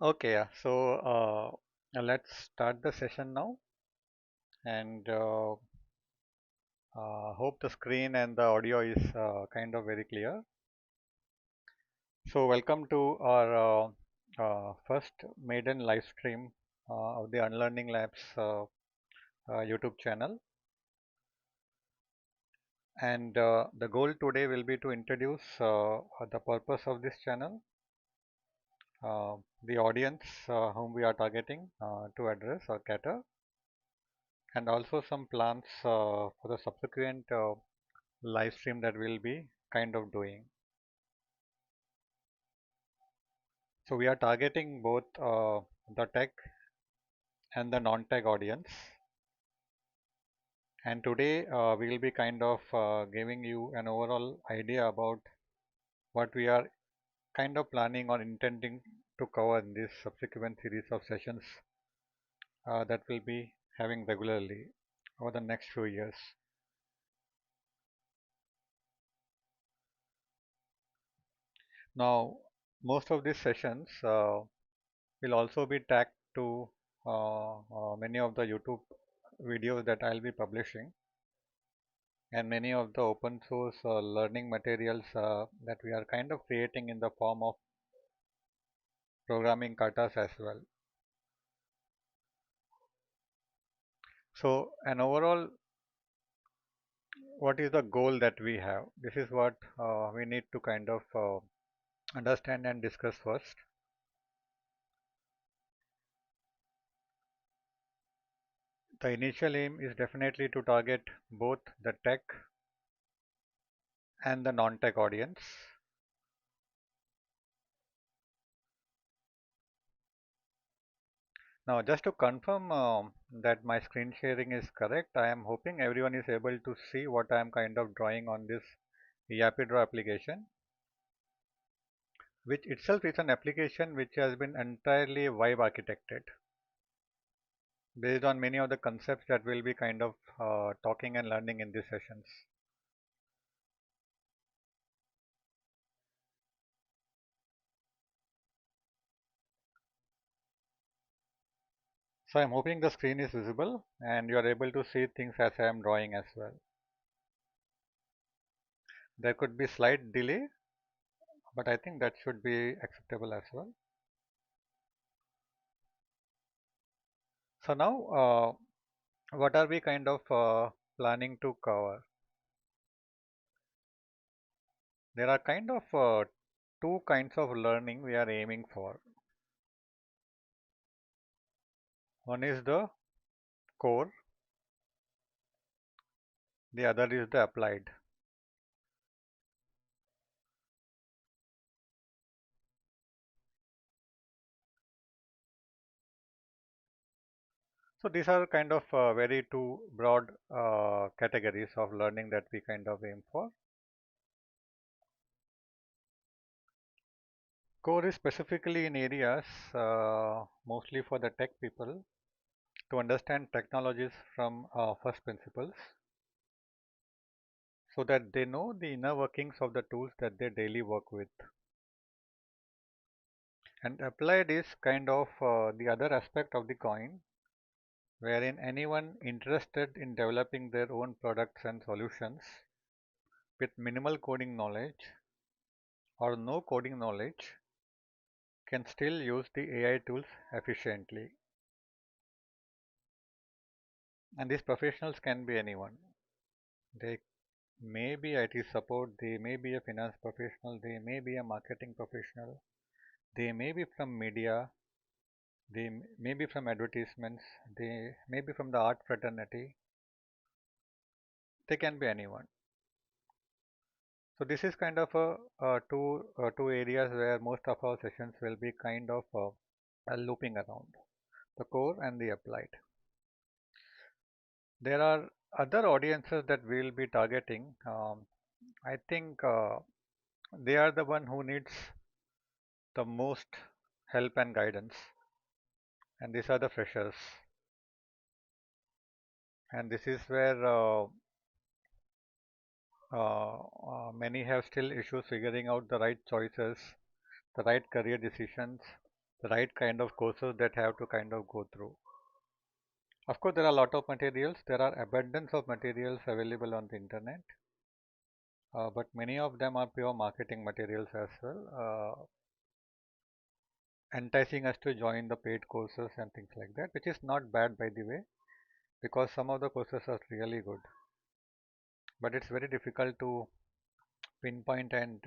Okay, yeah. Let's start the session now, and hope the screen and the audio is kind of very clear. So, welcome to our first maiden live stream of the Unlearning Labs YouTube channel. And the goal today will be to introduce the purpose of this channel, uh, the audience whom we are targeting to address or cater, and also some plans for the subsequent live stream that we'll be kind of doing. So we are targeting both the tech and the non-tech audience. And today we will be kind of giving you an overall idea about what we are kind of planning or intending to cover in this subsequent series of sessions that we'll be having regularly over the next few years. Now, most of these sessions will also be tagged to many of the YouTube videos that I'll be publishing and many of the open source learning materials that we are kind of creating in the form of programming katas as well. So, an overall, what is the goal that we have? This is what we need to kind of understand and discuss first. The initial aim is definitely to target both the tech and the non-tech audience. Now, just to confirm that my screen sharing is correct, I am hoping everyone is able to see what I am kind of drawing on this Yapidraw application, which itself is an application which has been entirely web architected based on many of the concepts that we'll be kind of talking and learning in these sessions. So I'm hoping the screen is visible and you are able to see things as I am drawing as well. There could be slight delay, but I think that should be acceptable as well. So now, what are we kind of planning to cover? There are kind of two kinds of learning we are aiming for. One is the core, the other is the applied. So these are kind of very two broad categories of learning that we kind of aim for. Core is specifically in areas mostly for the tech people to understand technologies from first principles so that they know the inner workings of the tools that they daily work with. And applied is kind of the other aspect of the coin wherein anyone interested in developing their own products and solutions with minimal coding knowledge or no coding knowledge can still use the AI tools efficiently. And these professionals can be anyone. They may be IT support, they may be a finance professional, they may be a marketing professional, they may be from media, they may be from advertisements, they may be from the art fraternity, they can be anyone. So this is kind of two areas where most of our sessions will be kind of looping around the core and the applied. There are other audiences that we will be targeting. I think they are the one who needs the most help and guidance, and these are the freshers. And this is where many have still issues figuring out the right choices, the right career decisions, the right kind of courses that have to kind of go through. Of course, there are a lot of materials. There are abundance of materials available on the internet, but many of them are pure marketing materials as well, enticing us to join the paid courses and things like that, which is not bad by the way, because some of the courses are really good. But it's very difficult to pinpoint and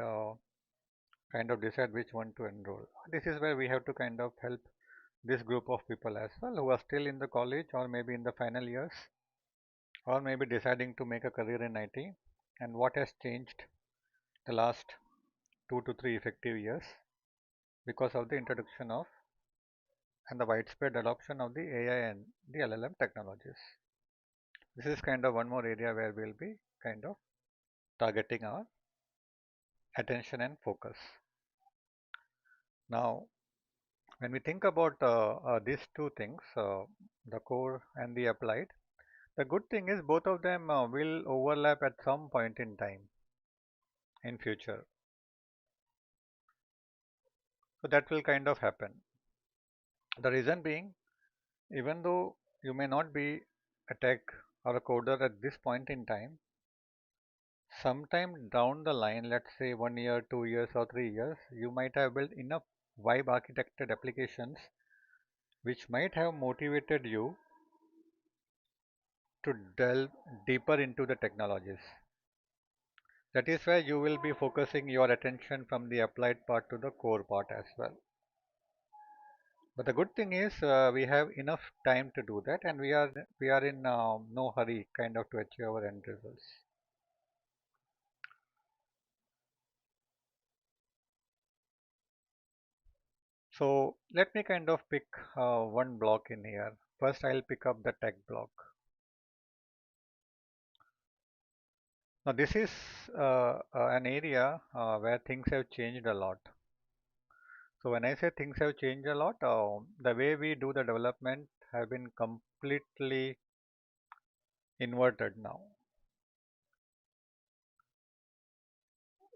kind of decide which one to enroll. This is where we have to kind of help this group of people as well who are still in the college or maybe in the final years or maybe deciding to make a career in IT, and what has changed the last 2 to 3 effective years because of the introduction of and the widespread adoption of the AI and the LLM technologies. This is kind of one more area where we'll be kind of targeting our attention and focus. Now, when we think about these two things, the core and the applied, the good thing is both of them will overlap at some point in time in future. So that will kind of happen. The reason being, even though you may not be a tech or a coder at this point in time, sometime down the line, let's say 1 year, 2 years, or 3 years, you might have built enough vibe architected applications which might have motivated you to delve deeper into the technologies. That is where you will be focusing your attention from the applied part to the core part as well. But the good thing is we have enough time to do that, and we are in no hurry kind of to achieve our end results. So let me kind of pick one block in here. First, I'll pick up the tech block. Now this is an area where things have changed a lot. So when I say things have changed a lot, the way we do the development have been completely inverted now.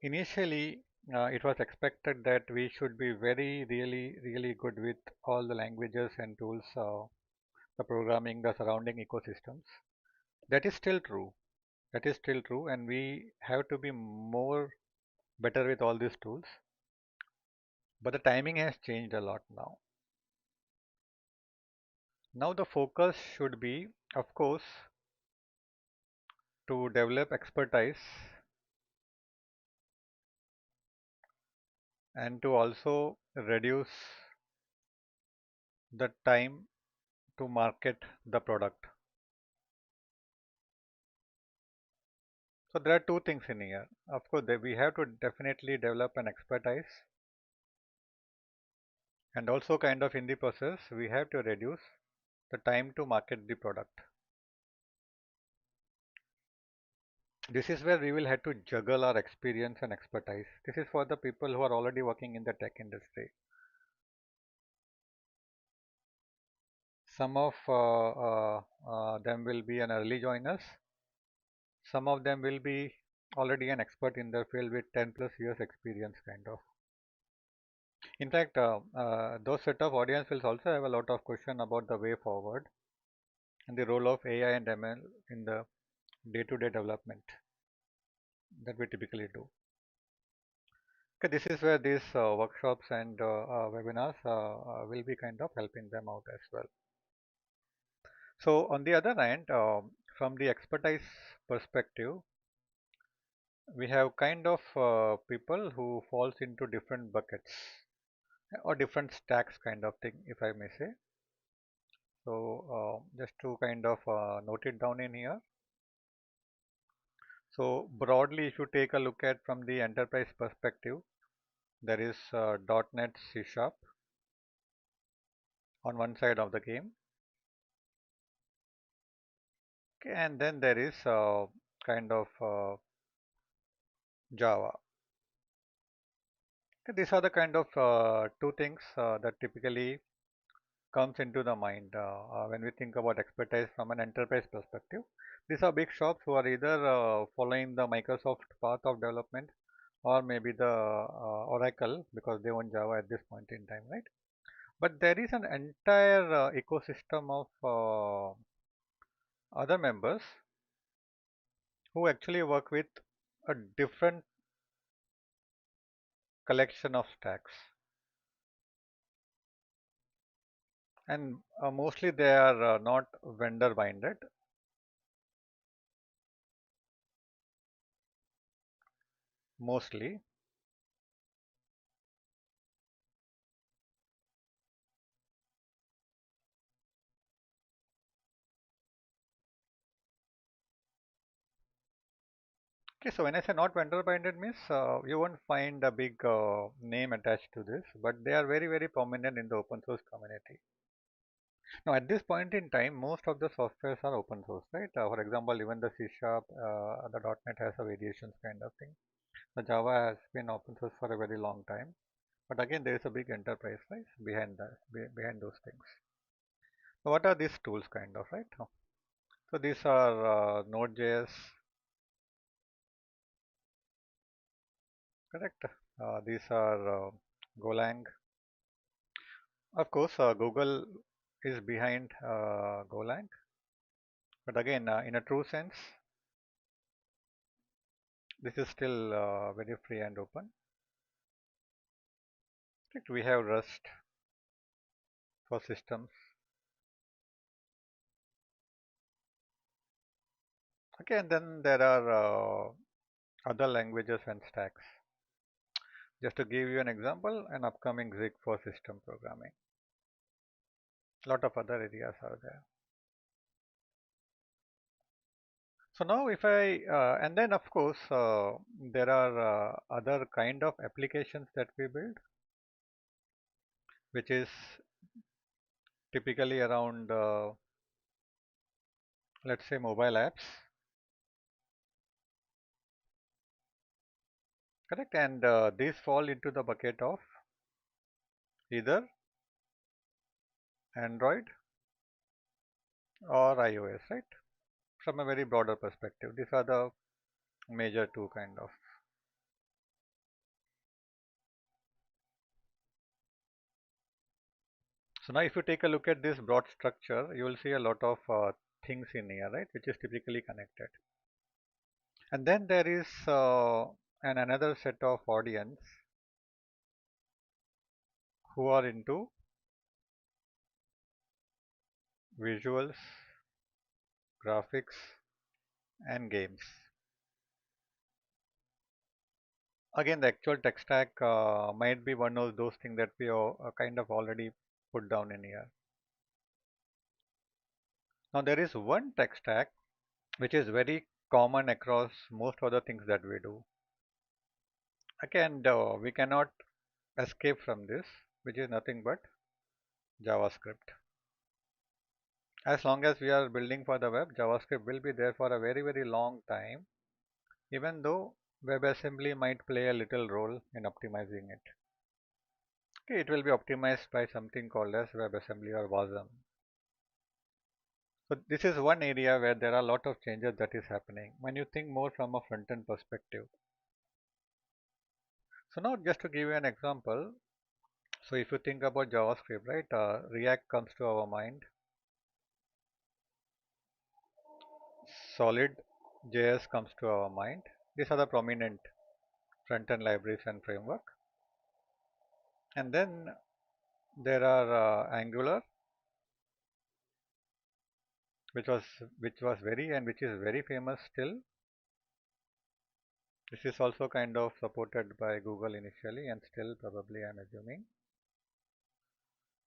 Initially, it was expected that we should be really good with all the languages and tools, the programming, the surrounding ecosystems. That is still true. That is still true, and we have to be more better with all these tools. But the timing has changed a lot now. Now the focus should be, of course, to develop expertise and to also reduce the time to market the product. So there are two things in here. Of course, we have to definitely develop an expertise, and also kind of in the process, we have to reduce the time to market the product. This is where we will have to juggle our experience and expertise. This is for the people who are already working in the tech industry. Some of them will be an early joiners. Some of them will be already an expert in their field with 10 plus years experience kind of. In fact, those set of audience will also have a lot of question about the way forward and the role of AI and ML in the day-to-day development that we typically do. Okay, this is where these workshops and webinars will be kind of helping them out as well. So on the other hand, from the expertise perspective, we have kind of people who falls into different buckets or different stacks kind of thing, if I may say. So just to kind of note it down in here. So broadly, if you take a look at from the enterprise perspective, there is .NET C# on one side of the game. Okay, and then there is kind of Java. Okay, these are the kind of two things that typically comes into the mind when we think about expertise from an enterprise perspective. These are big shops who are either following the Microsoft path of development or maybe the Oracle because they own Java at this point in time, right? But there is an entire ecosystem of other members who actually work with a different collection of stacks. And mostly they are not vendor binded, mostly. Okay, so when I say not vendor binded means you won't find a big name attached to this, but they are very, very prominent in the open source community. Now, at this point in time, most of the softwares are open source, right? For example, even the C Sharp, the .NET has a variations kind of thing. The Java has been open source for a very long time. But again, there is a big enterprise, right, behind those things. So what are these tools kind of, right? So these are Node.js, correct? These are Golang. Of course, Google is behind Golang, but again, in a true sense, this is still very free and open. Right? We have Rust for systems. Okay, and then there are other languages and stacks. Just to give you an example, an upcoming Zig for system programming. A lot of other areas are there. So now if and then of course, there are other kind of applications that we build, which is typically around, let's say mobile apps, correct? And these fall into the bucket of either Android or iOS, right? From a very broader perspective, these are the major two kind of. So now if you take a look at this broad structure, you will see a lot of things in here, right, which is typically connected. And then there is another set of audience who are into visuals, graphics, and games. Again, the actual tech stack might be one of those things that we kind of already put down in here. Now, there is one tech stack which is very common across most of the things that we do. Again, we cannot escape from this, which is nothing but JavaScript. As long as we are building for the web, JavaScript will be there for a very, very long time, even though WebAssembly might play a little role in optimizing it. Okay, it will be optimized by something called as WebAssembly or WASM. So this is one area where there are a lot of changes that is happening when you think more from a front-end perspective. So now just to give you an example, so if you think about JavaScript, right, React comes to our mind, Solid JS comes to our mind. These are the prominent front-end libraries and framework. And then there are Angular, which was very and which is very famous still. This is also kind of supported by Google initially and still probably I'm assuming.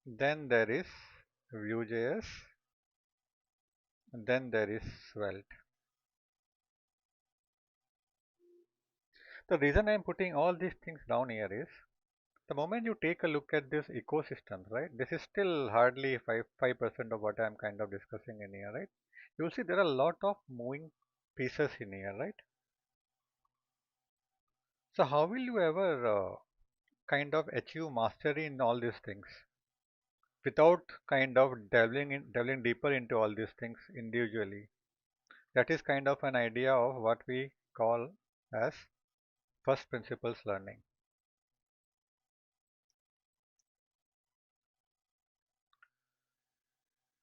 Then there is Vue.js, and then there is Svelte. The reason I'm putting all these things down here is the moment you take a look at this ecosystem, right? This is still hardly 5% of what I'm kind of discussing in here, right? You'll see there are a lot of moving pieces in here, right? So how will you ever kind of achieve mastery in all these things without kind of delving deeper into all these things individually? That is kind of an idea of what we call as first principles learning.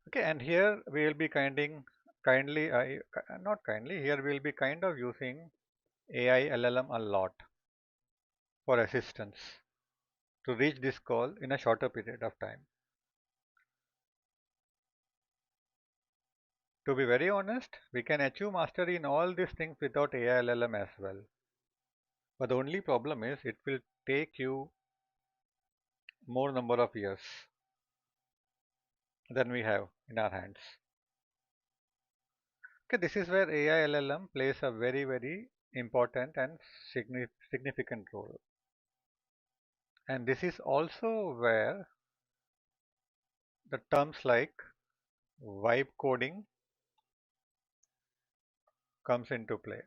Okay, and here we will be kindly, not kindly, here we will be kind of using AI LLM a lot for assistance to reach this goal in a shorter period of time. To be very honest, we can achieve mastery in all these things without AI LLM as well. But the only problem is it will take you more number of years than we have in our hands. Okay, this is where AI LLM plays a very important and significant role. And this is also where the terms like vibe coding comes into play.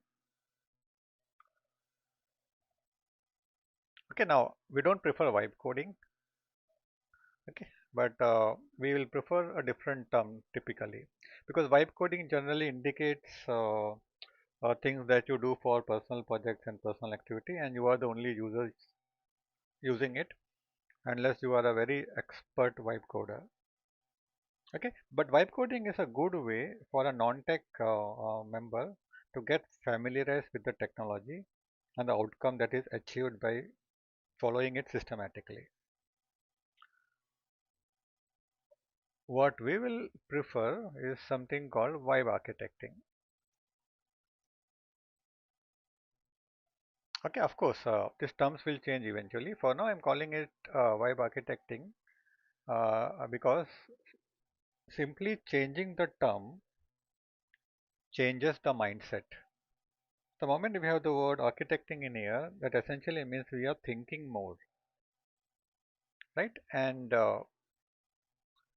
Okay, now we don't prefer vibe coding, okay, but we will prefer a different term typically because vibe coding generally indicates things that you do for personal projects and personal activity, and you are the only user using it unless you are a very expert vibe coder. Okay, but vibe coding is a good way for a non-tech member to get familiarized with the technology and the outcome that is achieved by following it systematically. What we will prefer is something called vibe architecting. Okay, of course, these terms will change eventually. For now, I'm calling it vibe architecting because simply changing the term changes the mindset. The moment we have the word architecting in here, that essentially means we are thinking more, right? And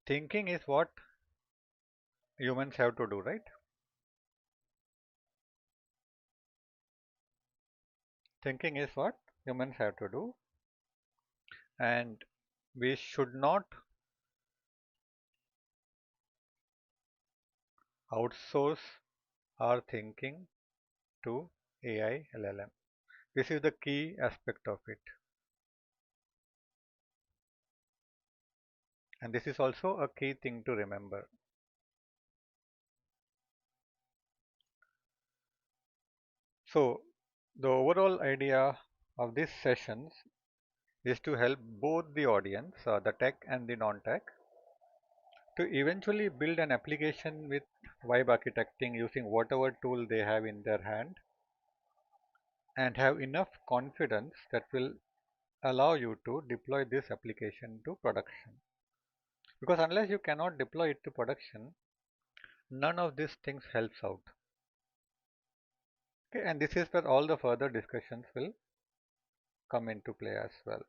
thinking is what humans have to do, right? Thinking is what humans have to do, and we should not outsource our thinking to AI LLM. This is the key aspect of it. And this is also a key thing to remember. So, the overall idea of these sessions is to help both the audience, the tech and the non-tech, to eventually build an application with vibe architecting using whatever tool they have in their hand and have enough confidence that will allow you to deploy this application to production. Because unless you cannot deploy it to production, none of these things helps out. Okay, and this is where all the further discussions will come into play as well.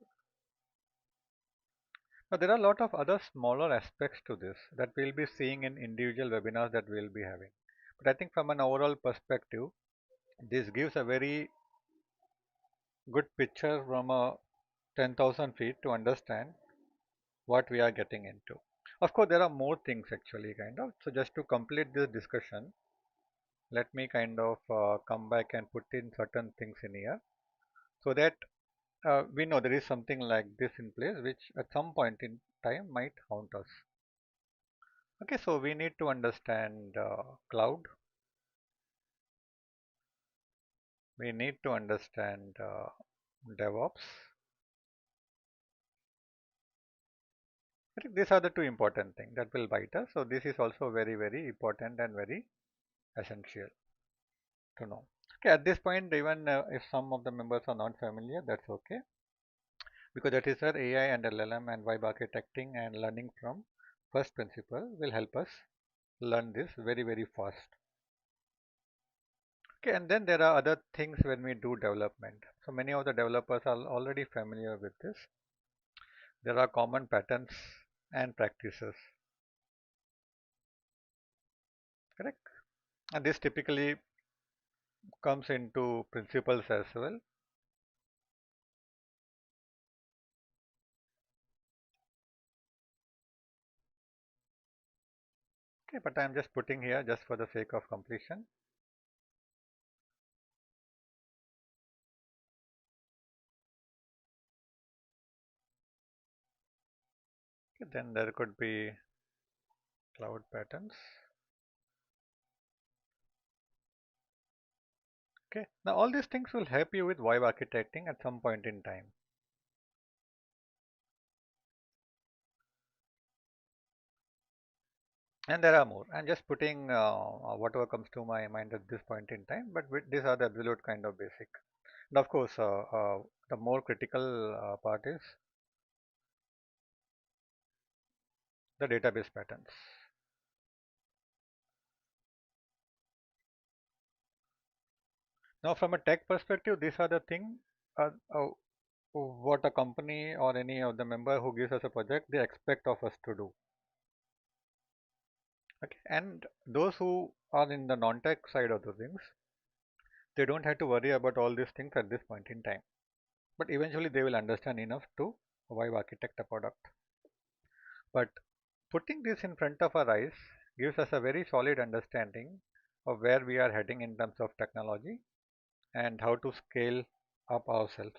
Now, there are a lot of other smaller aspects to this that we'll be seeing in individual webinars that we'll be having. But I think from an overall perspective, this gives a very good picture from a 10,000 feet to understand what we are getting into. Of course, there are more things actually kind of. So just to complete this discussion, let me kind of come back and put in certain things in here so that we know there is something like this in place which at some point in time might haunt us. Okay, so we need to understand cloud. We need to understand DevOps. I think these are the two important things that will bite us. So this is also very important and very essential to know. Okay, at this point, even if some of the members are not familiar, that's okay because that is where AI and LLM and vibe architecting and learning from first principle will help us learn this very fast. Okay, and then there are other things when we do development. So many of the developers are already familiar with this. There are common patterns and practices, correct? And this typically comes into principles as well. Okay, but I'm just putting here just for the sake of completion. Okay, then there could be Cloud patterns. Okay. Now all these things will help you with web architecting at some point in time. And there are more. I'm just putting whatever comes to my mind at this point in time, but these are the absolute kind of basic. And of course, the more critical part is the database patterns. Now, from a tech perspective, these are the things uh, uh, what a company or any of the member who gives us a project they expect of us to do. Okay, and those who are in the non-tech side of the things, they don't have to worry about all these things at this point in time. But eventually, they will understand enough to why architect a product. But putting this in front of our eyes gives us a very solid understanding of where we are heading in terms of technology and how to scale up ourselves.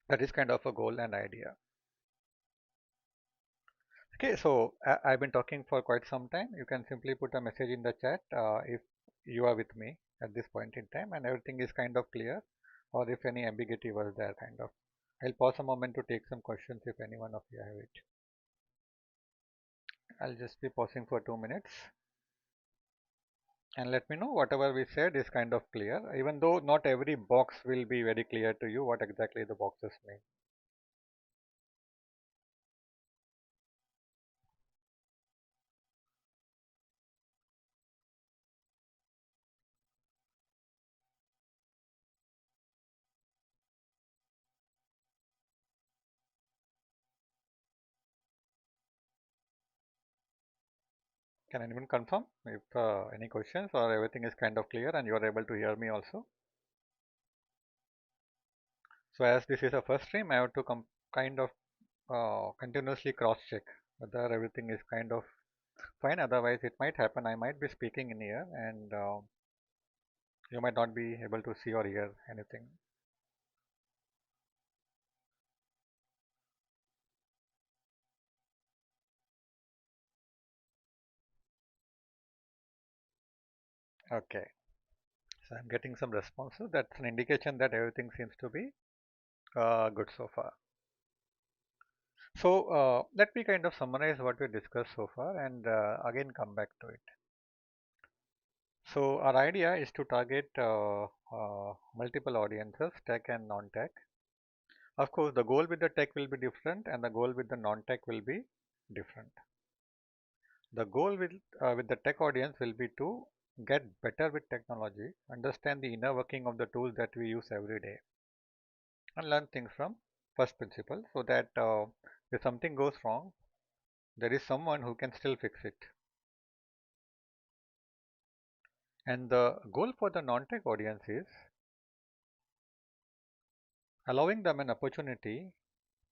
That is kind of a goal and idea. Okay, so I've been talking for quite some time. You can simply put a message in the chat if you are with me at this point in time and everything is kind of clear, or if any ambiguity was there, kind of. I'll pause a moment to take some questions if any one of you have it. I'll just be pausing for 2 minutes and let me know whatever we said is kind of clear, even though not every box will be very clear to you what exactly the boxes mean. Can anyone confirm if any questions or everything is kind of clear and you are able to hear me also? So as this is a first stream, I have to kind of continuously cross check whether everything is kind of fine. Otherwise, it might happen. I might be speaking in here and you might not be able to see or hear anything. Okay. So I'm getting some responses. That's an indication that everything seems to be good so far. So let me kind of summarize what we discussed so far and again come back to it. So our idea is to target multiple audiences, tech and non-tech. Of course, the goal with the tech will be different and the goal with the non-tech will be different. The goal with the tech audience will be to get better with technology, understand the inner working of the tools that we use every day, and learn things from first principle so that if something goes wrong, there is someone who can still fix it. And the goal for the non-tech audience is allowing them an opportunity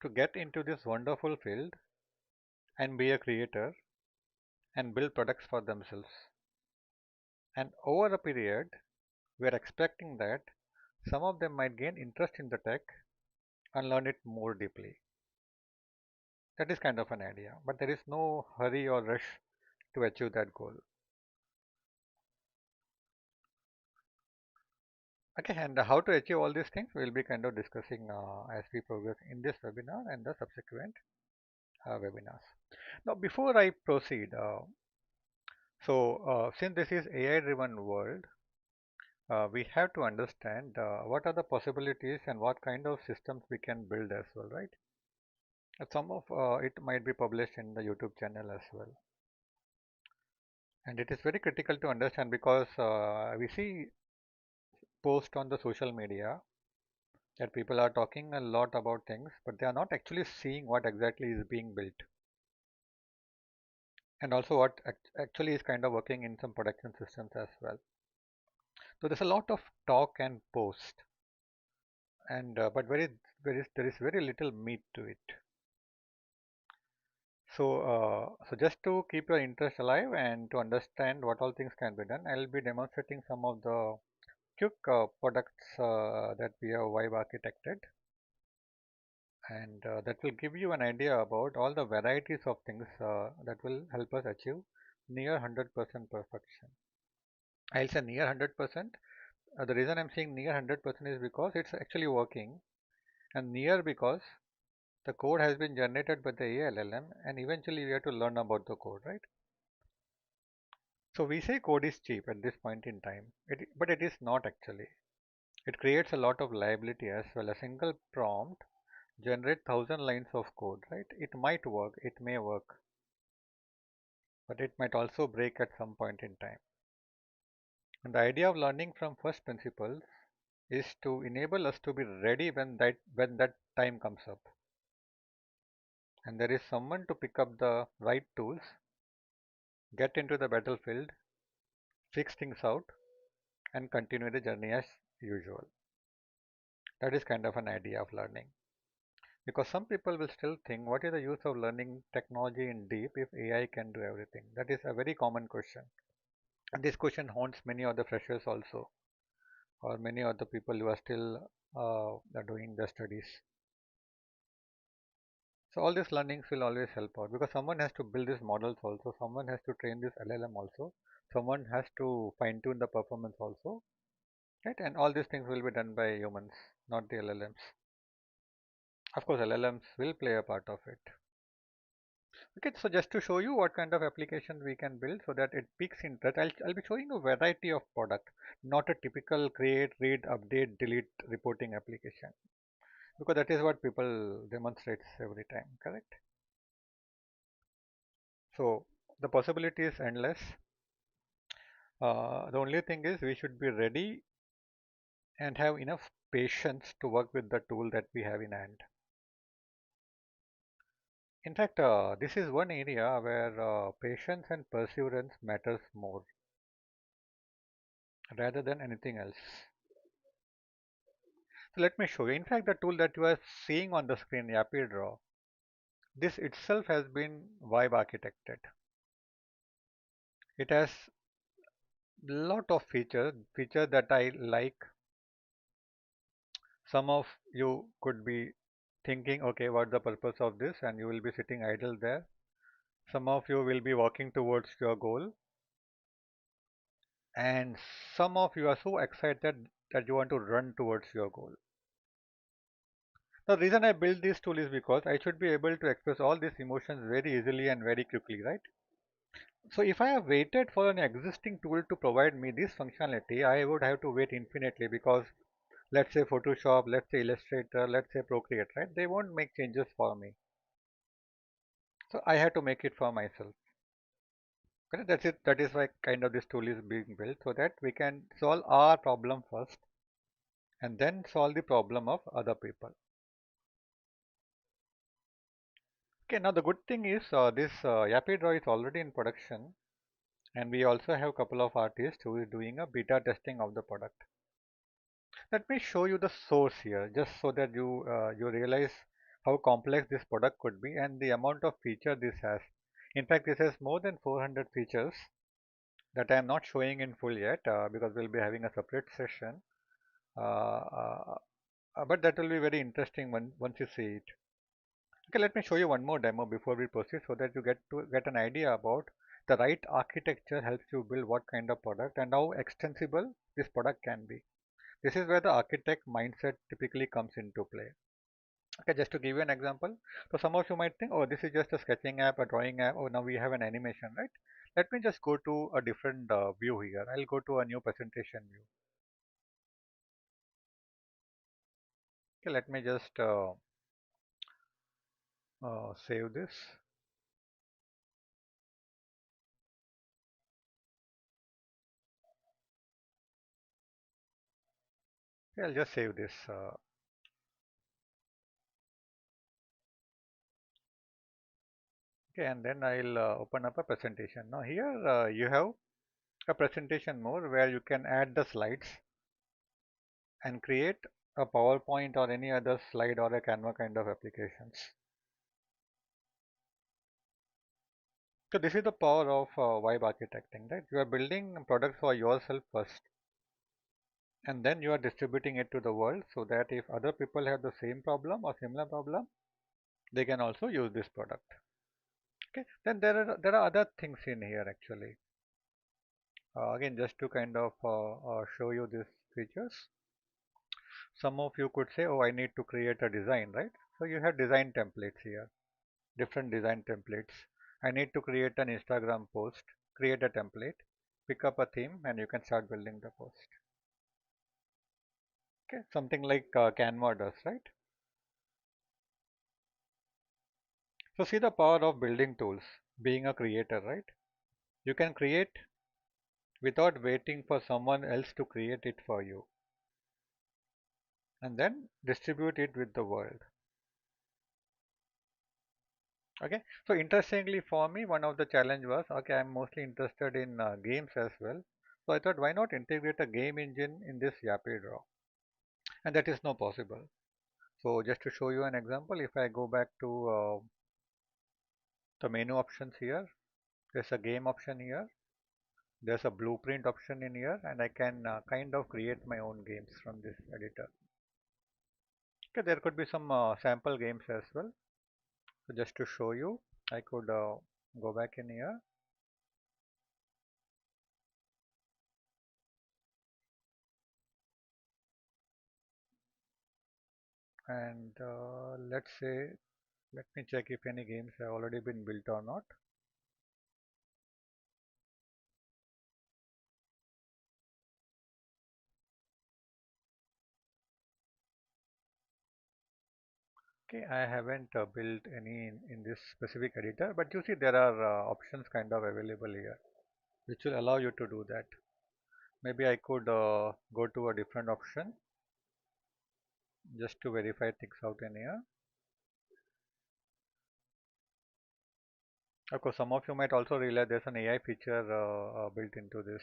to get into this wonderful field and be a creator and build products for themselves. And over a period, we are expecting that some of them might gain interest in the tech and learn it more deeply. That is kind of an idea, but there is no hurry or rush to achieve that goal. Okay, and how to achieve all these things we'll be kind of discussing as we progress in this webinar and the subsequent webinars. Now, before I proceed, since this is AI driven world, we have to understand what are the possibilities and what kind of systems we can build as well, right? Some of it might be published in the YouTube channel as well. And it is very critical to understand because we see posts on the social media that people are talking a lot about things, but they are not actually seeing what exactly is being built and also what actually is kind of working in some production systems as well. So there's a lot of talk and post, and but there is very little meat to it. So just to keep your interest alive and to understand what all things can be done, I'll be demonstrating some of the quick products that we have vibe architected. And that will give you an idea about all the varieties of things that will help us achieve near 100% perfection. I'll say near 100%. The reason I'm saying near 100% is because it's actually working, and near because the code has been generated by the ALLM, and eventually we have to learn about the code, right? So we say code is cheap at this point in time, but it is not actually. It creates a lot of liability as well. A single prompt generate 1,000 lines of code, right? It might work, it may work, but it might also break at some point in time. And the idea of learning from first principles is to enable us to be ready when that time comes up. And there is someone to pick up the right tools, get into the battlefield, fix things out, and continue the journey as usual. That is kind of an idea of learning. Because some people will still think, what is the use of learning technology in deep if AI can do everything? That is a very common question. And this question haunts many of the freshers also, or many of the people who are still doing the studies. So all these learnings will always help out because someone has to build these models also, someone has to train this LLM also, someone has to fine tune the performance also, right? And all these things will be done by humans, not the LLMs. Of course, LLMs will play a part of it. Okay, so just to show you what kind of application we can build so that it piques interest, I'll be showing a variety of product, not a typical create, read, update, delete reporting application, because that is what people demonstrates every time, correct? So the possibility is endless. The only thing is we should be ready and have enough patience to work with the tool that we have in hand. In fact, this is one area where patience and perseverance matters more rather than anything else. So let me show you. In fact, the tool that you are seeing on the screen, Yapi, this itself has been vibe architected. It has lot of features that I like. Some of you could be thinking, okay, what's the purpose of this? And you will be sitting idle there. Some of you will be walking towards your goal. And some of you are so excited that you want to run towards your goal. The reason I built this tool is because I should be able to express all these emotions very easily and very quickly, right? So if I have waited for an existing tool to provide me this functionality, I would have to wait infinitely because let's say Photoshop, let's say Illustrator, let's say Procreate, right? They won't make changes for me. So I have to make it for myself. Correct? That's it. That is why kind of this tool is being built so that we can solve our problem first and then solve the problem of other people. Okay, now the good thing is this Yapi is already in production, and we also have a couple of artists who is doing a beta testing of the product. Let me show you the source here, just so that you realize how complex this product could be and the amount of feature this has. In fact, this has more than 400 features that I am not showing in full yet because we'll be having a separate session. Uh, uh, but that will be very interesting once you see it. Okay, let me show you one more demo before we proceed so that you get an idea about the right architecture helps you build what kind of product and how extensible this product can be. This is where the architect mindset typically comes into play. Okay, just to give you an example, so some of you might think, oh, this is just a sketching app, a drawing app, oh, now we have an animation, right? Let me just go to a different view here. I'll go to a new presentation view. Okay, let me just save this. Okay, I'll just save this. Okay, and then I'll open up a presentation. Now here you have a presentation mode where you can add the slides and create a PowerPoint or any other slide or a Canva kind of applications. So this is the power of vibe architecting, right? You are building products for yourself first. and then you are distributing it to the world so that if other people have the same problem or similar problem, they can also use this product. Okay, then there are other things in here actually. Again, just to kind of show you these features, some of you could say, oh, I need to create a design, right? So you have design templates here, different design templates. I need to create an Instagram post, create a template, pick up a theme, and you can start building the post. Okay, something like Canva does, right? So see the power of building tools, being a creator, right? You can create without waiting for someone else to create it for you and then distribute it with the world. Okay, so interestingly for me, one of the challenge was, okay, I'm mostly interested in games as well. So I thought, why not integrate a game engine in this Yappy Draw? And that is no possible. So just to show you an example, if I go back to the menu options here, there's a game option here, there's a blueprint option in here, and I can kind of create my own games from this editor. Okay, there could be some sample games as well. So just to show you, I could go back in here and let's say, let me check if any games have already been built or not. Okay, I haven't built any in this specific editor, but you see there are options kind of available here, which will allow you to do that. Maybe I could go to a different option just to verify things out in here. Of course, some of you might also realize there's an AI feature built into this.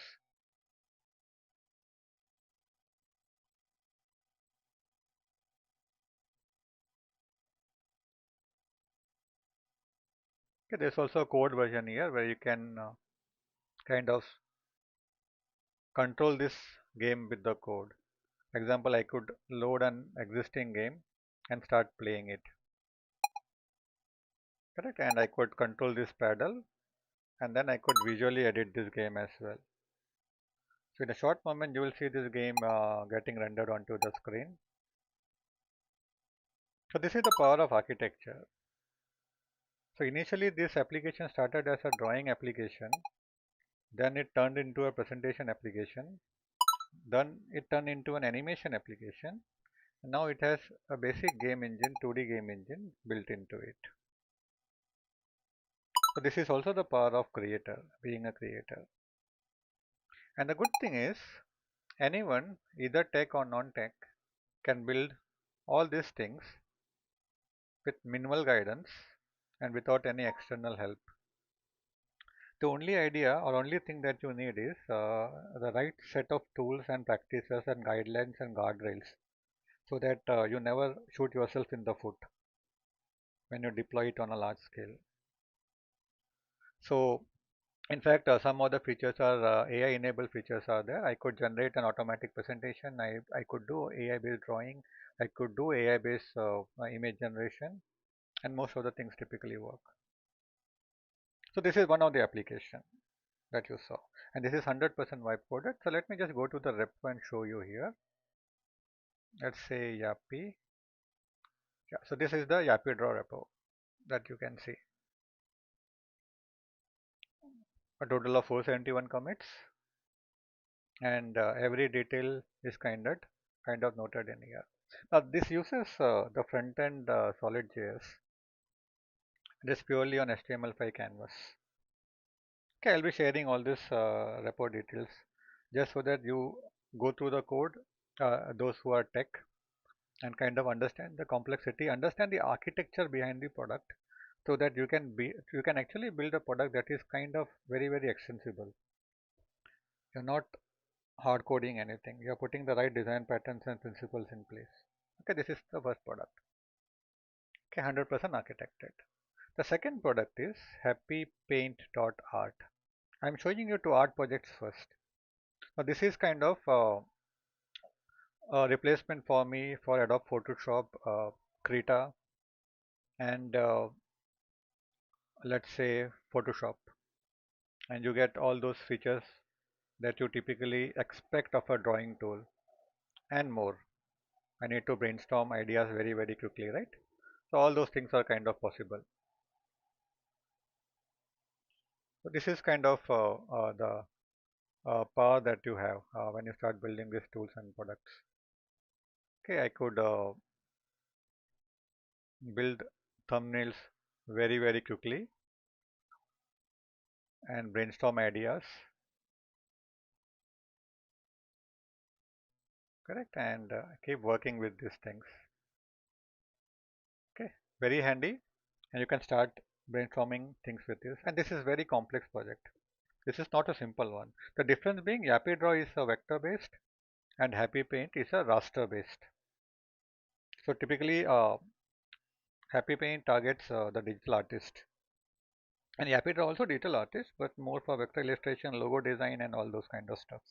Okay, there's also a code version here where you can kind of control this game with the code. Example, I could load an existing game and start playing it. Correct, and I could control this paddle and then I could visually edit this game as well. So in a short moment you will see this game getting rendered onto the screen. So this is the power of architecture. So initially this application started as a drawing application, then it turned into a presentation application, then it turned into an animation application, and now it has a basic game engine, 2D game engine built into it. So this is also the power of creator, being a creator. And the good thing is anyone, either tech or non-tech, can build all these things with minimal guidance and without any external help. The only idea or only thing that you need is the right set of tools and practices and guidelines and guardrails so that you never shoot yourself in the foot when you deploy it on a large scale. So in fact, some of the features are AI enabled features are there. I could generate an automatic presentation. I could do AI based drawing. I could do AI based image generation, and most of the things typically work. So this is one of the application that you saw, and this is 100% wipe coded. So let me just go to the repo and show you here. Let's say Yappy. Yeah, so this is the Yappy draw repo that you can see. A total of 471 commits, and every detail is kind of noted in here. Now this uses the front end solid.js. It is purely on HTML5 canvas. Okay, I'll be sharing all this repo details just so that you go through the code, those who are tech, and kind of understand the complexity, understand the architecture behind the product, so that you can actually build a product that is kind of very extensible. You're not hard coding anything. You're putting the right design patterns and principles in place. Okay, this is the first product. Okay, 100% architected. The second product is happypaint.art. I'm showing you two art projects first. Now this is kind of a replacement for me for Adobe Photoshop, Krita, and let's say Photoshop, and you get all those features that you typically expect of a drawing tool and more. I need to brainstorm ideas very, very quickly, right? So all those things are kind of possible. So this is kind of the power that you have when you start building these tools and products. Okay, I could build thumbnails very, very quickly and brainstorm ideas, correct? And keep working with these things. Okay, very handy, and you can start brainstorming things with this. And this is very complex project. This is not a simple one. The difference being YapiDraw is a vector based and Happy Paint is a raster based. So typically, Happy Paint targets the digital artist, and YapiDraw also digital artist, but more for vector illustration, logo design, and all those kind of stuff.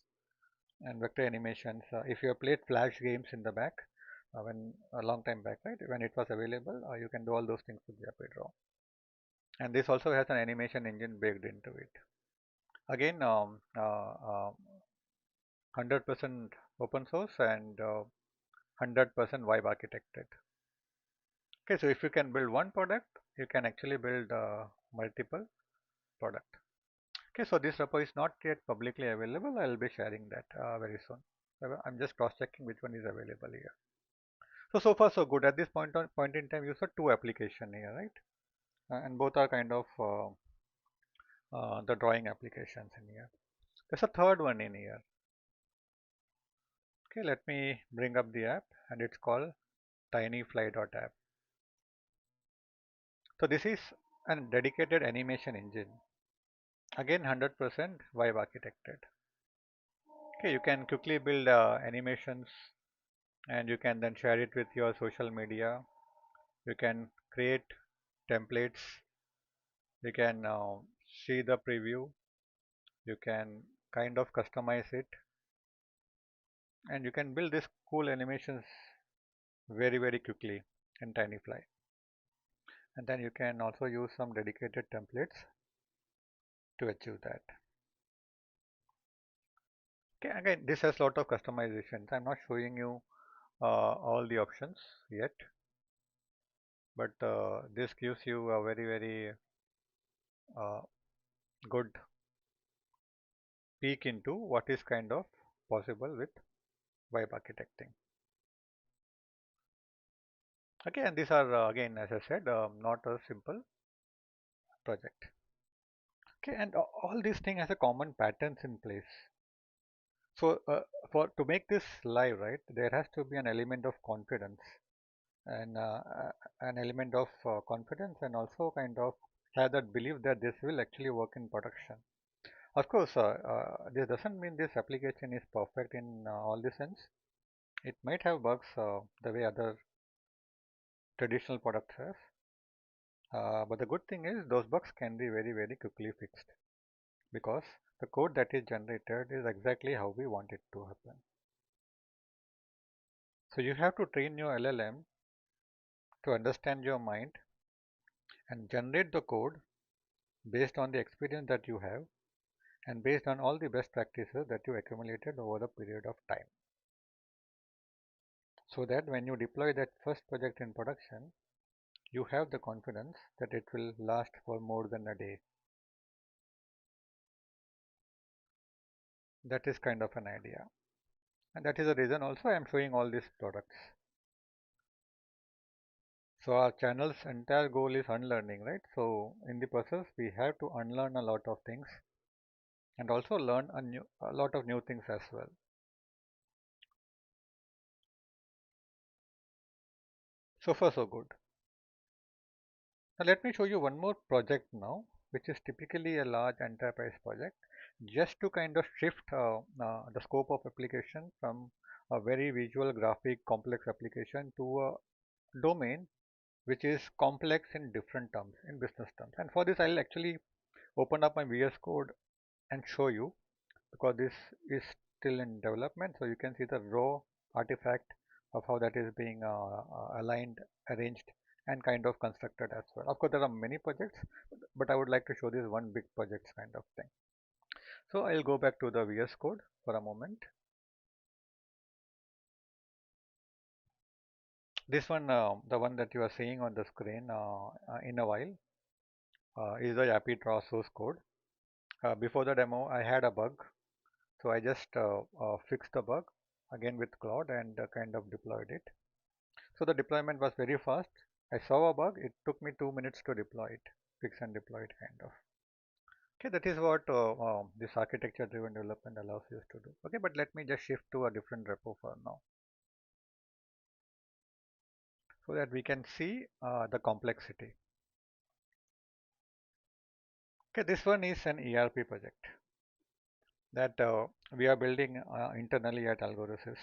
And vector animations. If you have played Flash games in the back, when a long time back, right, when it was available, you can do all those things with YapiDraw. And this also has an animation engine baked into it. Again, 100% open source and 100% web architected. Okay, so if you can build one product, you can actually build multiple product. Okay, so this repo is not yet publicly available. I will be sharing that very soon. I'm just cross-checking which one is available here. So far so good. At this point in time, you saw two application here, right? And both are kind of the drawing applications in here. There's a third one in here. Okay, let me bring up the app, and it's called tinyfly.app. So this is a dedicated animation engine. Again, 100% web architected. Okay, you can quickly build animations, and you can then share it with your social media. You can create templates. You can see the preview. You can kind of customize it, and you can build these cool animations very, very quickly in Tinyfly. And then you can also use some dedicated templates to achieve that. Okay, again, this has a lot of customizations. I'm not showing you all the options yet, but this gives you a very, very uh, good peek into what is kind of possible with web architecting. Okay, and these are again, as I said, not a simple project. Okay, and all these things has a common patterns in place. So for to make this live, right, there has to be an element of confidence and an element of confidence, and also kind of have that belief that this will actually work in production. Of course, this doesn't mean this application is perfect in all the sense. It might have bugs the way other traditional products have. But the good thing is those bugs can be very, very quickly fixed because the code that is generated is exactly how we want it to happen. So you have to train your LLM to understand your mind and generate the code based on the experience that you have and based on all the best practices that you accumulated over the period of time. So that when you deploy that first project in production, you have the confidence that it will last for more than a day. That is kind of an idea. And that is the reason also I am showing all these products. So our channel's entire goal is unlearning, right? So in the process, we have to unlearn a lot of things and also learn a lot of new things as well. So far, so good. Now let me show you one more project now, which is typically a large enterprise project, just to kind of shift the scope of application from a very visual graphic complex application to a domain which is complex in different terms, in business terms. And for this, I'll actually open up my VS Code and show you, because this is still in development. So you can see the raw artifact of how that is being aligned, arranged, and kind of constructed as well. Of course, there are many projects, but I would like to show this one big projects kind of thing. So I'll go back to the VS Code for a moment. This one, the one that you are seeing on the screen in a while, is the Yappy Draw source code. Before the demo, I had a bug, so I just fixed the bug again with Claude and kind of deployed it. So the deployment was very fast. I saw a bug. It took me 2 minutes to deploy it, fix and deploy it kind of. Okay, that is what this architecture-driven development allows you to do. Okay, but let me just shift to a different repo for now, so that we can see the complexity. Okay, this one is an ERP project that we are building internally at Algorithms.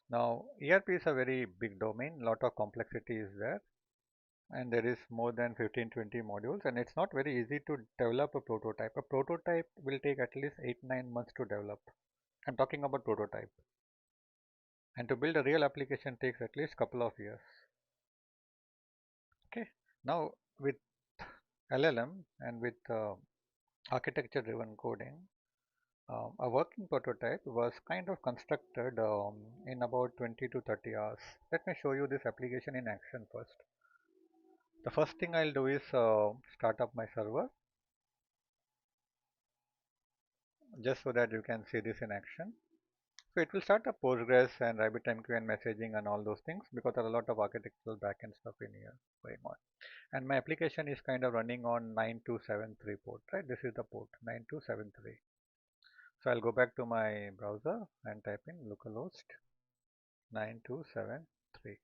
Now, ERP is a very big domain, lot of complexity is there, and there is more than 15-20 modules, and it's not very easy to develop a prototype. A prototype will take at least 8-9 months to develop. I'm talking about prototype. And to build a real application takes at least couple of years. Okay. Now with LLM and with architecture driven coding, a working prototype was kind of constructed in about 20 to 30 hours. Let me show you this application in action first. The first thing I'll do is start up my server, just so that you can see this in action. So it will start up Postgres and RabbitMQ and messaging and all those things, because there are a lot of architectural backend stuff in here going on. And my application is kind of running on 9273 port, right? This is the port 9273. So I'll go back to my browser and type in localhost 9273.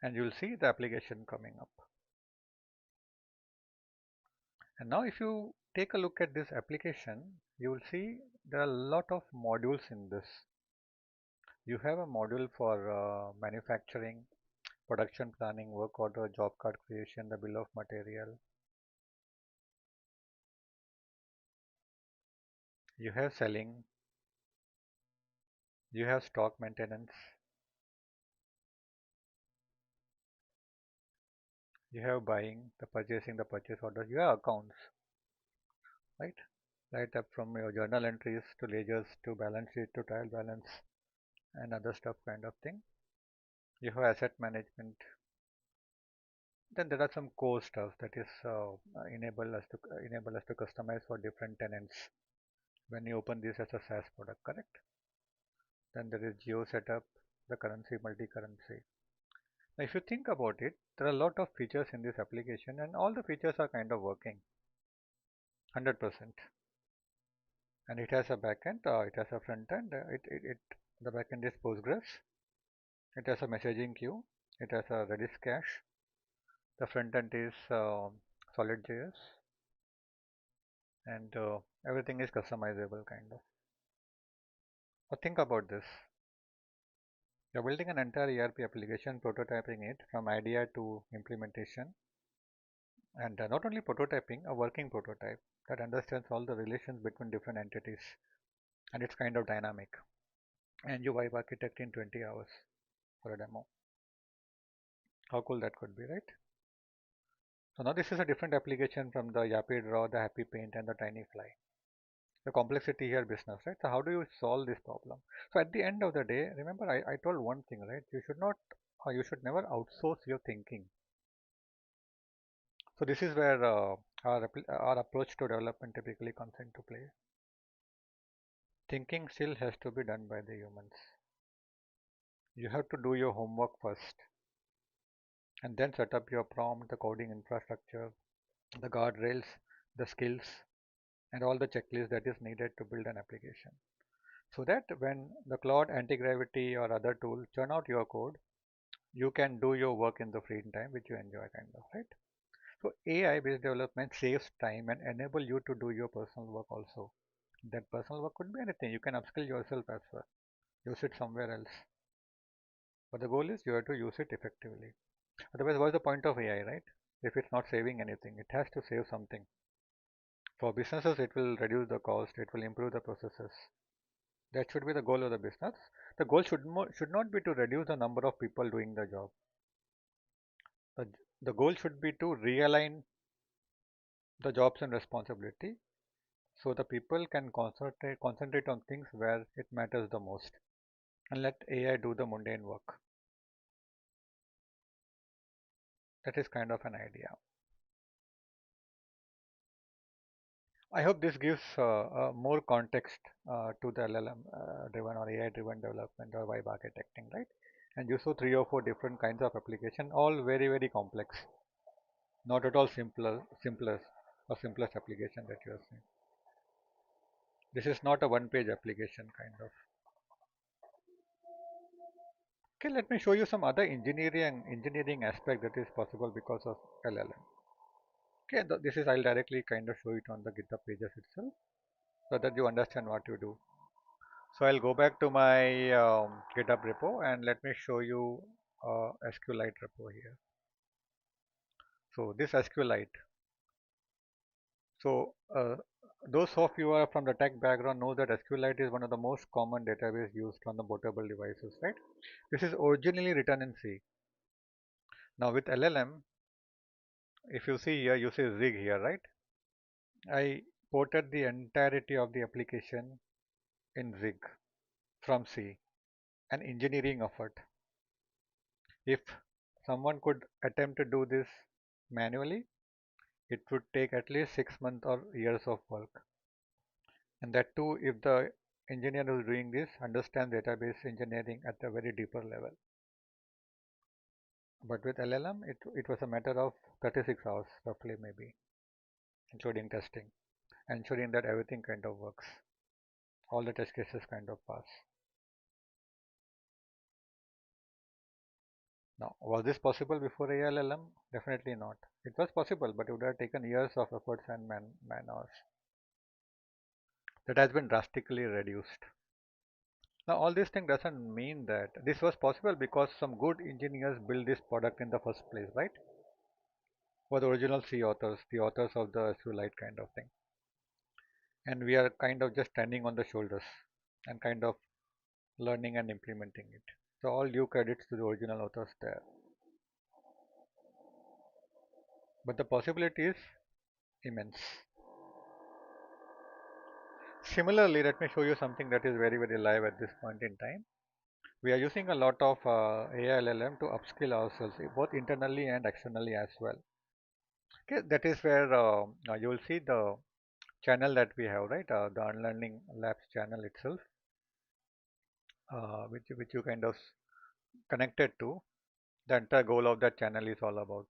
And you'll see the application coming up. And now if you take a look at this application, you will see there are a lot of modules in this. You have a module for manufacturing, production planning, work order, job card creation, the bill of material. You have selling, you have stock maintenance, you have buying, the purchasing, the purchase order, you have accounts, right? Right up from your journal entries to ledgers to balance sheet to trial balance and other stuff kind of thing. You have asset management. Then there are some core stuff that is enable us to customize for different tenants when you open this as a SaaS product, correct? Then there is geo setup, the currency, multi-currency. Now, if you think about it, there are a lot of features in this application, and all the features are kind of working 100%. And it has a backend, it has a front end. The backend is Postgres. It has a messaging queue. It has a Redis cache. The front end is Solid.js, and everything is customizable kind of. But think about this. You're building an entire ERP application, prototyping it from idea to implementation, and not only prototyping, a working prototype that understands all the relations between different entities, and it's kind of dynamic. And you wipe architect in 20 hours for a demo. How cool that could be, right? So now this is a different application from the Yappy Draw, the Happy Paint, and the Tiny Fly. The complexity here business, right? So how do you solve this problem? So at the end of the day, remember I told one thing, right? You should not, you should never outsource your thinking. So this is where our approach to development typically comes into play. Thinking still has to be done by the humans. You have to do your homework first, and then set up your prompt, the coding infrastructure, the guardrails, the skills, and all the checklist that is needed to build an application. So that when the Claude, anti-gravity, or other tools churn out your code, you can do your work in the free time which you enjoy kind of, right? So AI based development saves time and enable you to do your personal work also. That personal work could be anything. You can upskill yourself as well. Use it somewhere else. But the goal is you have to use it effectively. Otherwise, what's the point of AI, right? If it's not saving anything, it has to save something. For businesses, it will reduce the cost, it will improve the processes. That should be the goal of the business. The goal should not be to reduce the number of people doing the job. The, the goal should be to realign the jobs and responsibility so the people can concentrate on things where it matters the most and let AI do the mundane work. That is kind of an idea. I hope this gives more context to the LLM driven or AI driven development or vibe architecting, right? And you saw 3 or 4 different kinds of application, all very, very complex, not at all simplest application that you have seen. This is not a one-page application kind of. Okay, let me show you some other engineering aspect that is possible because of LLM. Okay, this is I'll directly kind of show it on the GitHub pages itself so that you understand what you do. So I'll go back to my GitHub repo and let me show you SQLite repo here. So this SQLite. So those of you who are from the tech background know that SQLite is one of the most common database used on the portable devices, right? This is originally written in C. Now with LLM, if you see here, you see Zig here, right? I ported the entirety of the application in Zig from C, an engineering effort. If someone could attempt to do this manually, it would take at least 6 months or years of work. And that too, if the engineer who is doing this understands database engineering at a very deeper level. But with LLM, it was a matter of 36 hours, roughly maybe, including testing, ensuring that everything kind of works. All the test cases kind of pass. Now, was this possible before ALLM? Definitely not. It was possible, but it would have taken years of efforts and man hours. That has been drastically reduced. Now, all this thing doesn't mean that this was possible because some good engineers built this product in the first place, right? For the original C authors, the authors of the SQLite kind of thing. And we are kind of just standing on the shoulders and kind of learning and implementing it. So all due credits to the original authors there. But the possibility is immense. Similarly, let me show you something that is very, very live at this point in time. We are using a lot of AI LLM to upskill ourselves, both internally and externally as well. Okay, that is where you will see the channel that we have, right? The Unlearning Labs channel itself, which you kind of connected to. The entire goal of that channel is all about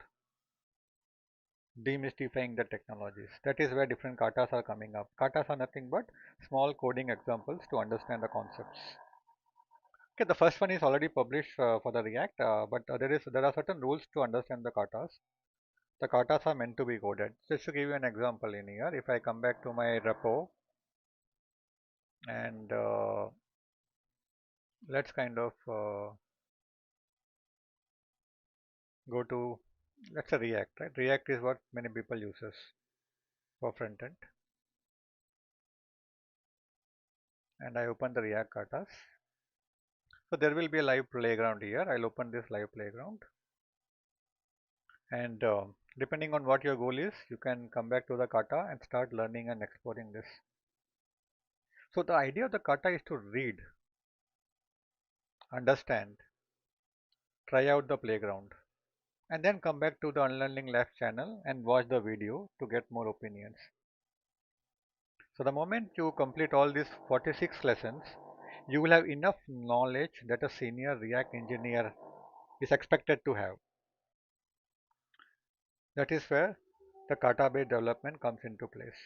demystifying the technologies. That is where different katas are coming up. Katas are nothing but small coding examples to understand the concepts. Okay, the first one is already published for the React, but there are certain rules to understand the katas. The katas are meant to be coded. Just to give you an example in here, if I come back to my repo and let's kind of go to, let's say React, right? React is what many people uses for front end. And I open the React katas. So there will be a live playground here. I'll open this live playground. And depending on what your goal is, you can come back to the kata and start learning and exploring this. So the idea of the kata is to read, understand, try out the playground, and then come back to the Unlearning Labs channel and watch the video to get more opinions. So the moment you complete all these 46 lessons, you will have enough knowledge that a senior React engineer is expected to have. That is where the kata-based development comes into place.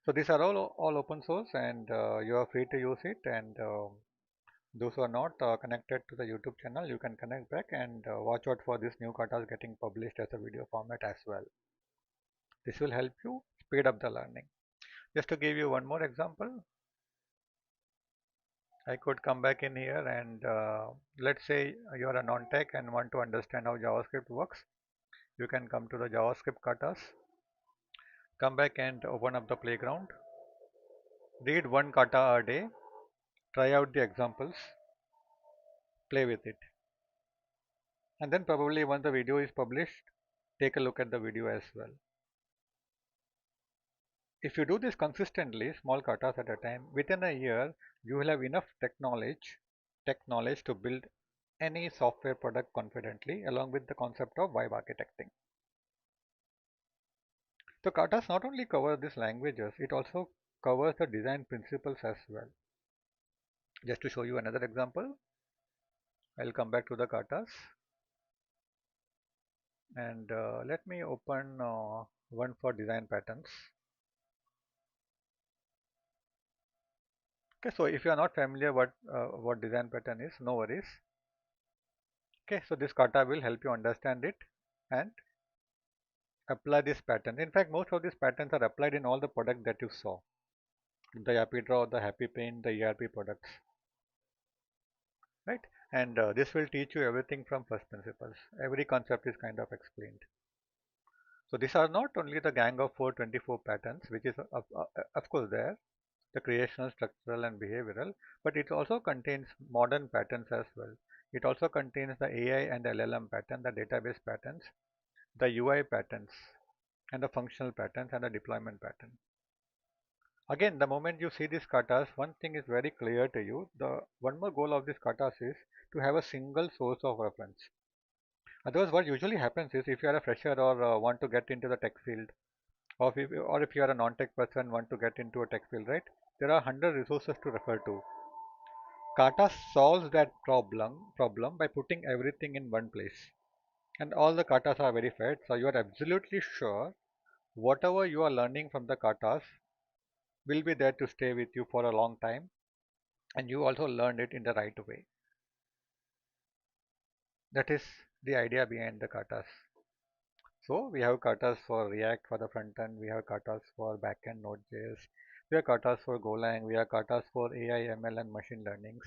So these are all open source and you are free to use it, and those who are not connected to the YouTube channel, you can connect back and watch out for this new katas getting published as a video format as well. This will help you speed up the learning. Just to give you one more example, I could come back in here and let's say you are a non-tech and want to understand how JavaScript works. You can come to the JavaScript katas, come back and open up the playground, Read one kata a day, try out the examples, play with it. And then probably once the video is published, take a look at the video as well. If you do this consistently, small katas at a time, within a year, you will have enough tech knowledge to build any software product confidently along with the concept of vibe architecting. So katas not only cover these languages, it also covers the design principles as well. Just to show you another example, I'll come back to the katas and let me open one for design patterns. Okay, so if you are not familiar what design pattern is, no worries. Okay, so this kata will help you understand it and apply this pattern. In fact, most of these patterns are applied in all the products that you saw. The Happy Draw, the Happy Paint, the ERP products, right? And this will teach you everything from first principles. Every concept is kind of explained. So these are not only the gang of 424 patterns, which is of course there, the creational, structural and behavioral, but it also contains modern patterns as well. It also contains the AI and LLM pattern, the database patterns, the UI patterns, and the functional patterns and the deployment pattern. Again, the moment you see these katas, one thing is very clear to you. The one more goal of these katas is to have a single source of reference. Otherwise, what usually happens is if you are a fresher or want to get into the tech field, or if you are a non-tech person want to get into a tech field, right? There are 100 resources to refer to. Kata solves that problem by putting everything in one place. And all the katas are verified, so you are absolutely sure whatever you are learning from the katas will be there to stay with you for a long time, and you also learned it in the right way. That is the idea behind the katas. So we have katas for React for the front end, we have katas for backend Node.js, we have katas for Golang, we have katas for AI, ML and machine learnings,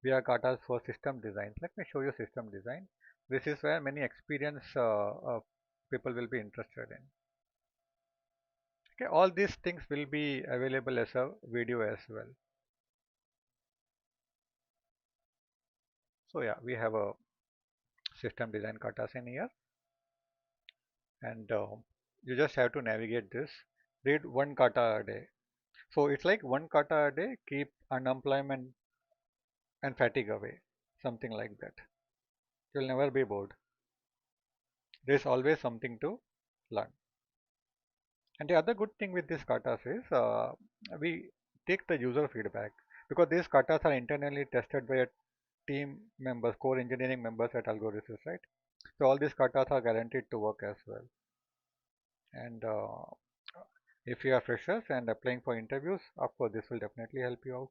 we have katas for system design. Let me show you system design. This is where many experienced people will be interested in. Okay, all these things will be available as a video as well. So yeah, we have a system design katas in here, and you just have to navigate this. Read one kata a day. So it's like one kata a day, keep unemployment and fatigue away, something like that. You'll never be bored. There's always something to learn. And the other good thing with these katas is we take the user feedback, because these katas are internally tested by a team members, core engineering members at Algorithms, right? So all these katas are guaranteed to work as well. And if you are freshers and applying for interviews, of course, this will definitely help you out,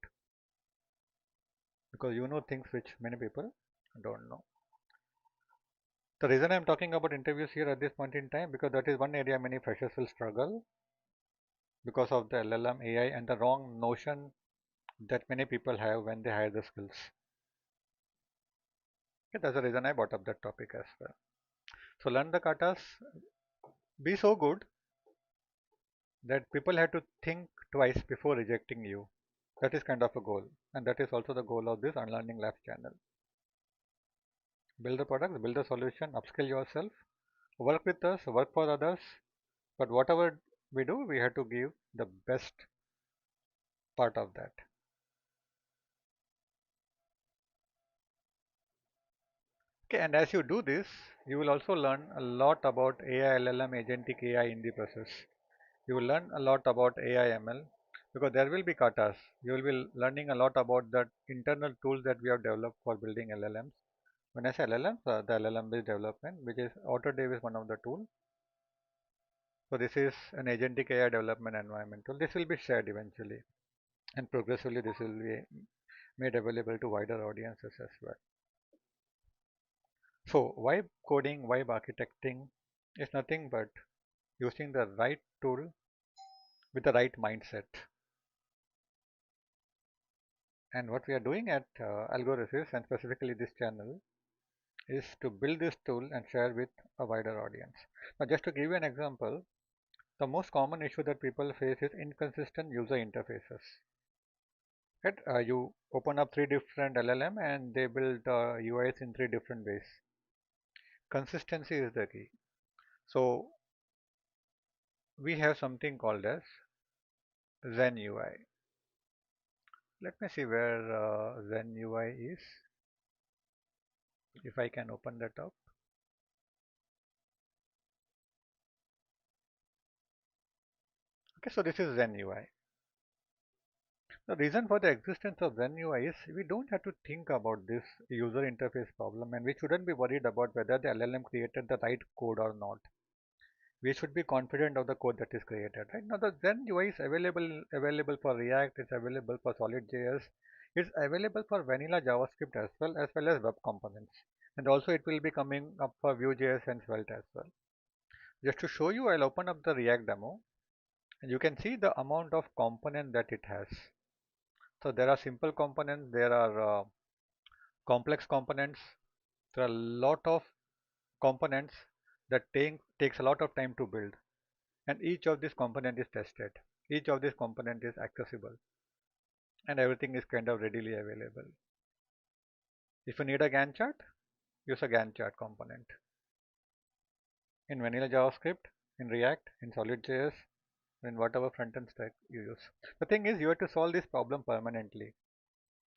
because you know things which many people don't know. The reason I'm talking about interviews here at this point in time, because that is one area many freshers will struggle because of the LLM, AI, and the wrong notion that many people have when they hire the skills. Okay, that's the reason I brought up that topic as well. So learn the katas, be so good that people have to think twice before rejecting you. That is kind of a goal, and that is also the goal of this Unlearning Labs channel. Build the products, build the solution, upskill yourself, work with us, work for others, but whatever we do, we have to give the best part of that. Okay, and as you do this, you will also learn a lot about AI, LLM, Agentic AI in the process. You will learn a lot about AI, ML, because there will be katas. You will be learning a lot about the internal tools that we have developed for building LLMs. When I say LLMs, the LLM-based development, which is AutoDev is one of the tools. So this is an Agentic AI development environment tool. This will be shared eventually, and progressively this will be made available to wider audiences as well. So vibe coding, vibe architecting is nothing but using the right tool with the right mindset. And what we are doing at Algorithms, and specifically this channel, is to build this tool and share with a wider audience. Now, just to give you an example, the most common issue that people face is inconsistent user interfaces. Right? You open up three different LLM and they build UIs in three different ways. Consistency is the key. So we have something called as Zen UI. Let me see where Zen UI is. If I can open that up. Okay, so this is Zen UI. The reason for the existence of Zen UI is we don't have to think about this user interface problem and we shouldn't be worried about whether the LLM created the right code or not. We should be confident of the code that is created. Right now, the Zen UI is available for React. It's available for Solid.js. It's available for vanilla JavaScript as well as web components. And also, it will be coming up for Vue.js and Svelte as well. Just to show you, I'll open up the React demo, and you can see the amount of component that it has. So there are simple components, there are complex components, there are a lot of components that takes a lot of time to build. And each of these component is tested. Each of these component is accessible and everything is kind of readily available. If you need a Gantt chart, use a Gantt chart component. In vanilla JavaScript, in React, in Solid.js, in whatever front-end stack you use. The thing is you have to solve this problem permanently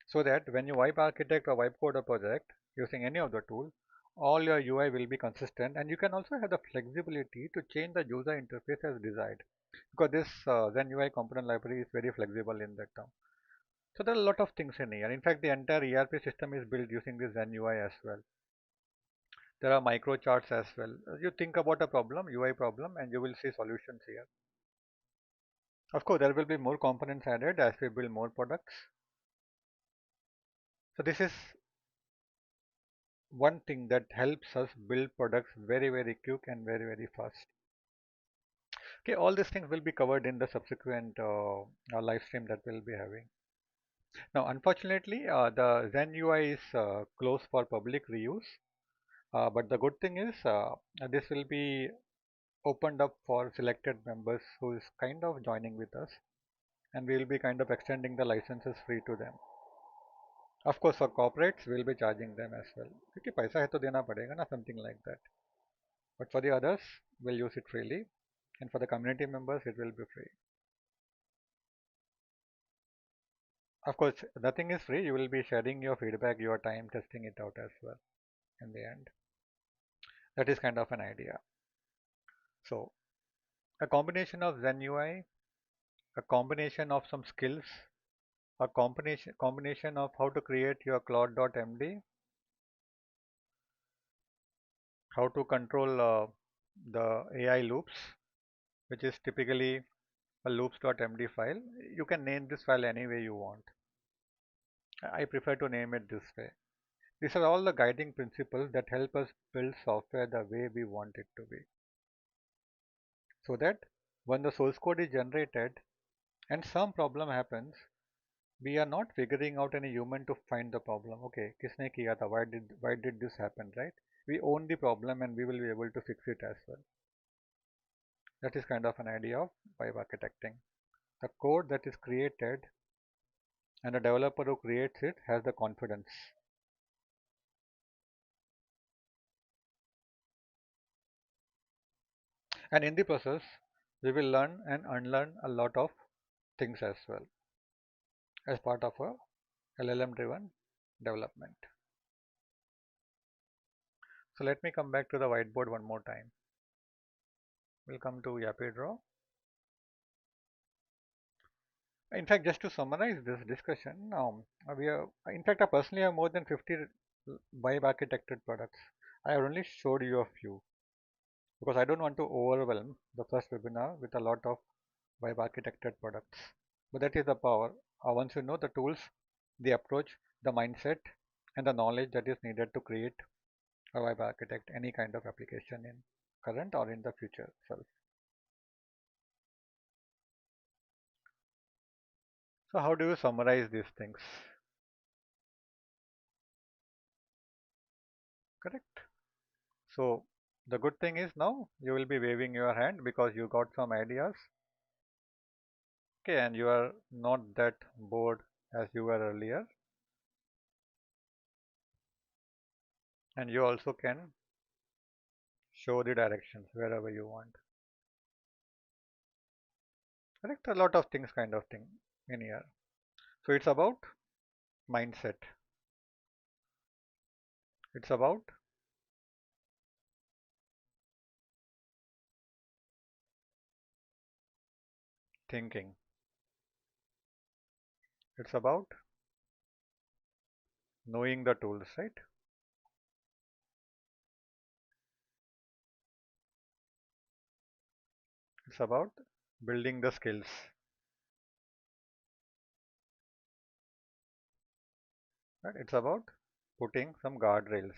so that when you wipe architect or wipe code a project using any of the tool, all your UI will be consistent and you can also have the flexibility to change the user interface as desired because this Zen UI component library is very flexible in that term. So there are a lot of things in here. In fact, the entire ERP system is built using this Zen UI as well. There are micro charts as well. You think about a problem, UI problem, and you will see solutions here. Of course, there will be more components added as we build more products. So this is one thing that helps us build products very quick and very fast. Okay, all these things will be covered in the subsequent live stream that we'll be having. Now, unfortunately, the Zen UI is closed for public reuse. But the good thing is this will be opened up for selected members who is kind of joining with us and we will be kind of extending the licenses free to them. Of course, for corporates, we'll be charging them as well. क्योंकि पैसा है तो देना पड़ेगा ना, something like that. But for the others, we'll use it freely and for the community members, it will be free. Of course, nothing is free. You will be sharing your feedback, your time, testing it out as well in the end. That is kind of an idea. So, a combination of Zen UI, a combination of some skills, a combination of how to create your Claude.md, how to control the AI loops, which is typically a loops.md file. You can name this file any way you want. I prefer to name it this way. These are all the guiding principles that help us build software the way we want it to be. So that when the source code is generated and some problem happens, we are not figuring out any human to find the problem. Okay, किसने किया था? Why did this happen, right? We own the problem and we will be able to fix it as well. That is kind of an idea of web architecting. The code that is created and the developer who creates it has the confidence. And in the process, we will learn and unlearn a lot of things as well as part of a LLM driven development. So let me come back to the whiteboard one more time. We'll come to Yappy Draw. In fact, just to summarize this discussion, in fact, I personally have more than 50 web architected products. I have only showed you a few because I don't want to overwhelm the first webinar with a lot of web architected products. But that is the power. Once you know the tools, the approach, the mindset, and the knowledge that is needed to create a web architect any kind of application in current or in the future self. So how do you summarize these things? Correct. So the good thing is now you will be waving your hand because you got some ideas. Okay, and you are not that bored as you were earlier, and you also can show the directions wherever you want. Correct? A lot of things kind of thing in here. So it's about mindset. It's about thinking. It's about knowing the tools, right? It's about building the skills. Right? It's about putting some guardrails.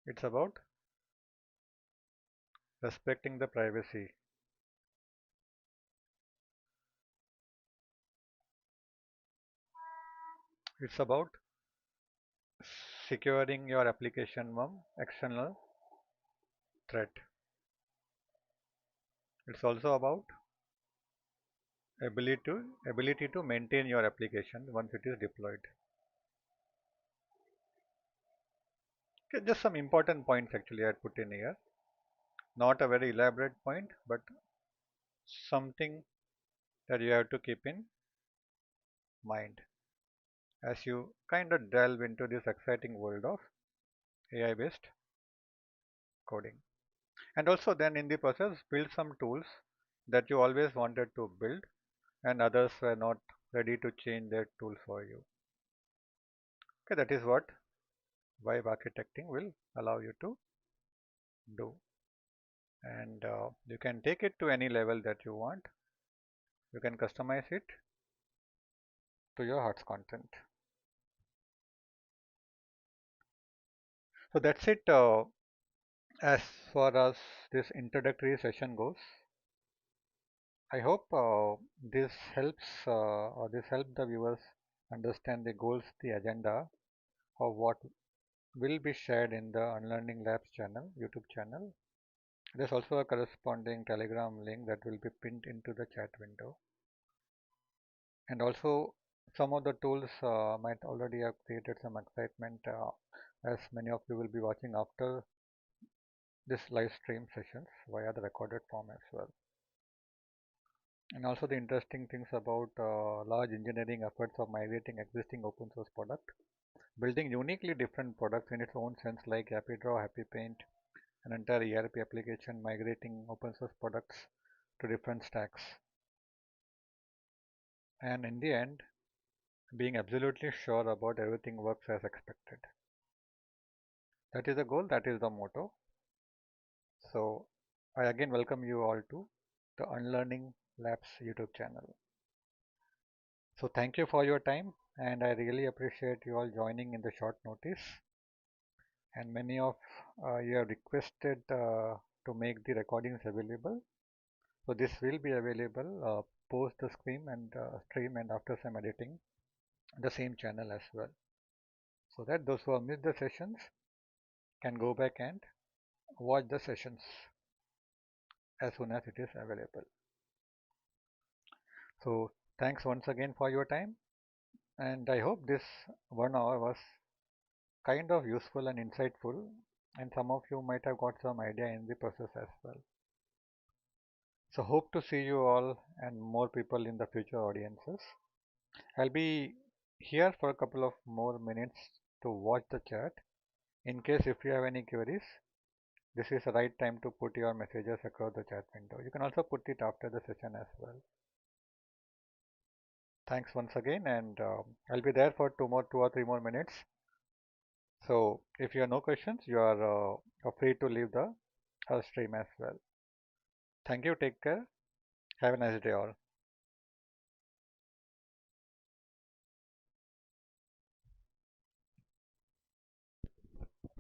It's about respecting the privacy. It's about securing your application from external threat. It's also about ability to maintain your application once it is deployed. Okay, just some important points actually I put in here. Not a very elaborate point, but something that you have to keep in mind as you kind of delve into this exciting world of AI based coding. And also then in the process build some tools that you always wanted to build and others were not ready to change their tool for you. Okay, that is what vibe architecting will allow you to do. And you can take it to any level that you want. You can customize it to your heart's content. So that's it as far as this introductory session goes. I hope this helped the viewers understand the goals, the agenda of what will be shared in the Unlearning Labs channel, YouTube channel. There's also a corresponding Telegram link that will be pinned into the chat window. And also some of the tools might already have created some excitement as many of you will be watching after this live stream sessions via the recorded form as well. And also the interesting things about large engineering efforts of migrating existing open source product, building uniquely different products in its own sense like Happy Draw, Happy Paint, an entire ERP application, migrating open source products to different stacks. And in the end, being absolutely sure about everything works as expected. That is the goal, that is the motto. So I again welcome you all to the Unlearning Labs YouTube channel. So thank you for your time and I really appreciate you all joining in the short notice. And many of you have requested to make the recordings available. So this will be available post the stream and after some editing the same channel as well. So that those who have missed the sessions can go back and watch the sessions as soon as it is available. So thanks once again for your time and I hope this 1 hour was kind of useful and insightful and some of you might have got some idea in the process as well. So hope to see you all and more people in the future audiences. I'll be here for a couple of more minutes to watch the chat. In case if you have any queries, this is the right time to put your messages across the chat window. You can also put it after the session as well. Thanks once again and I'll be there for 2 or 3 more minutes. So if you have no questions, you are free to leave the stream as well. Thank you. Take care. Have a nice day all.